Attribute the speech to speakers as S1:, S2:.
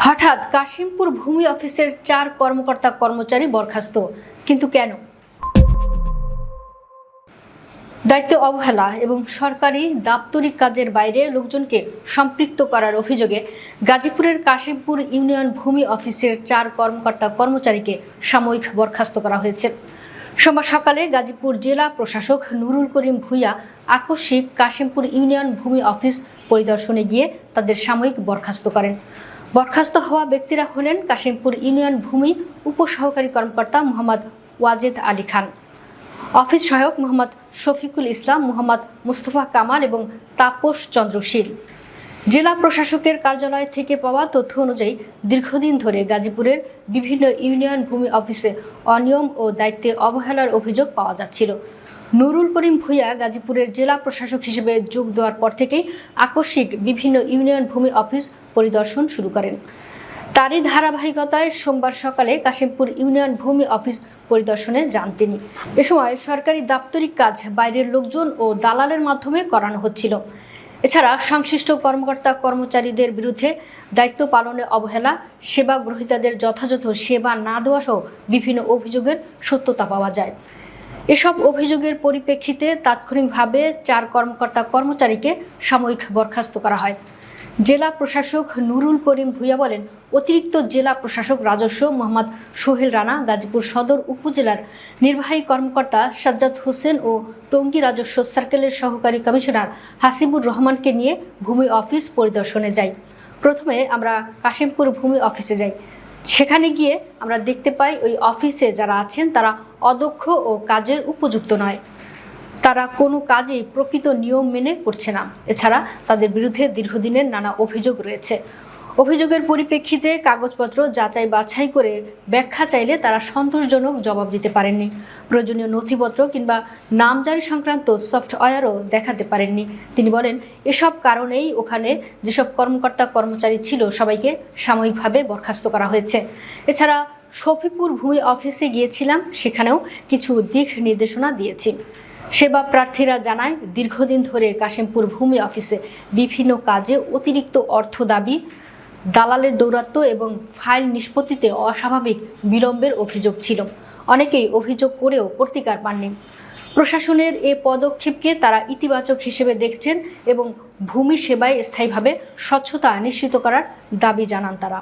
S1: হঠাৎ কাশিমপুর ভূমি অফিসের 4 কর্মকর্তা কর্মচারী বরখাস্ত, কিন্তু কেন? দায়িত্ব অবহেলা এবং সরকারি দাপ্তরিক কাজের বাইরে লোকজনকে সম্পৃক্ত করার অভিযোগে গাজীপুরের কাশিমপুর ইউনিয়ন ভূমি অফিসের 4 কর্মকর্তা কর্মচারীকে সাময়িক বরখাস্ত করা হয়েছে। সোমবার সকালে গাজীপুর জেলা প্রশাসক নুরুল করিম ভূঁইয়া আকস্মিক কাশিমপুর ইউনিয়ন ভূমি অফিস পরিদর্শনে গিয়ে তাদের সাময়িক বরখাস্ত করেন। বরখাস্ত হওয়া ব্যক্তিরা হলেন কাশিমপুর ইউনিয়ন ভূমি উপসহকারী কর্মকর্তা মোহাম্মদ ওয়াজেদ আলী খান, অফিস সহায়ক মোহাম্মদ শফিকুল ইসলাম, মোহাম্মদ মুস্তফা কামাল এবং তাপস চন্দ্র শীল। জেলা প্রশাসকের কার্যালয় থেকে পাওয়া তথ্য অনুযায়ী দীর্ঘদিন ধরে গাজীপুরের বিভিন্ন ইউনিয়ন ভূমি অফিসে অনিয়ম ও দায়িত্বে অবহেলার অভিযোগ পাওয়া যাচ্ছিল। নুরুল করিম ভূঁইয়া গাজীপুরের জেলা প্রশাসক হিসেবে যোগ দেওয়ার পর থেকেই আকস্মিক বিভিন্ন ইউনিয়ন ভূমি অফিস পরিদর্শন শুরু করেন। তারই ধারাবাহিকতায় সোমবার সকালে কাশিমপুর ইউনিয়ন ভূমি অফিস পরিদর্শনে যান তিনি। এ সময় সরকারি দাপ্তরিক কাজ বাইরের লোকজন ও দালালের মাধ্যমে করানো হচ্ছিল। এছাড়া সংশ্লিষ্ট কর্মকর্তা কর্মচারীদের বিরুদ্ধে দায়িত্ব পালনে অবহেলা, সেবা গ্রহীতাদের যথাযথ সেবা না দেওয়া সহ বিভিন্ন অভিযোগের সত্যতা পাওয়া যায়। এসব অভিযোগের পরিপ্রেক্ষিতে তাৎক্ষণিকভাবে 4 কর্মকর্তা কর্মচারীকে সাময়িক বরখাস্ত করা হয়। জেলা প্রশাসক নুরুল করিম ভূঁইয়া বলেন, অতিরিক্ত জেলা প্রশাসক রাজস্ব মোহাম্মদ সোহেল রানা, গাজীপুর সদর উপজেলার নির্বাহী কর্মকর্তা সাজ্জাদ হোসেন ও টঙ্গী রাজস্ব সার্কেলের সহকারী কমিশনার হাসিবুর রহমানকে নিয়ে ভূমি অফিস পরিদর্শনে যাই। প্রথমে আমরা কাশিমপুর ভূমি অফিসে যাই। সেখানে গিয়ে আমরা দেখতে পাই ওই অফিসে যারা আছেন তারা অদক্ষ ও কাজের উপযুক্ত নয়। তারা কোনো কাজেই প্রকৃত নিয়ম মেনে করছে না। এছাড়া তাদের বিরুদ্ধে দীর্ঘদিনের নানা অভিযোগ রয়েছে। অভিযোগের পরিপ্রেক্ষিতে কাগজপত্র যাচাই বাছাই করে ব্যাখ্যা চাইলে তারা সন্তোষজনক জবাব দিতে পারেননি। প্রয়োজনীয় নথিপত্র কিংবা নামজারি সংক্রান্ত সফটওয়্যারও দেখাতে পারেননি। তিনি বলেন, এসব কারণেই ওখানে যেসব কর্মকর্তা কর্মচারী ছিল সবাইকে সাময়িকভাবে বরখাস্ত করা হয়েছে। এছাড়া শফিপুর ভূমি অফিসে গিয়েছিলাম, সেখানেও কিছু দিক নির্দেশনা দিয়েছি। সেবা প্রার্থীরা জানায়, দীর্ঘদিন ধরে কাশিমপুর ভূমি অফিসে বিভিন্ন কাজে অতিরিক্ত অর্থ দাবি, দালালের দৌরাত্ম্য এবং ফাইল নিষ্পত্তিতে অস্বাভাবিক বিলম্বের অভিযোগ ছিল। অনেকেই অভিযোগ করেও প্রতিকার পাননি। প্রশাসনের এ পদক্ষেপকে তারা ইতিবাচক হিসেবে দেখছেন এবং ভূমি সেবায় স্থায়ীভাবে স্বচ্ছতা নিশ্চিত করার দাবি জানান তারা।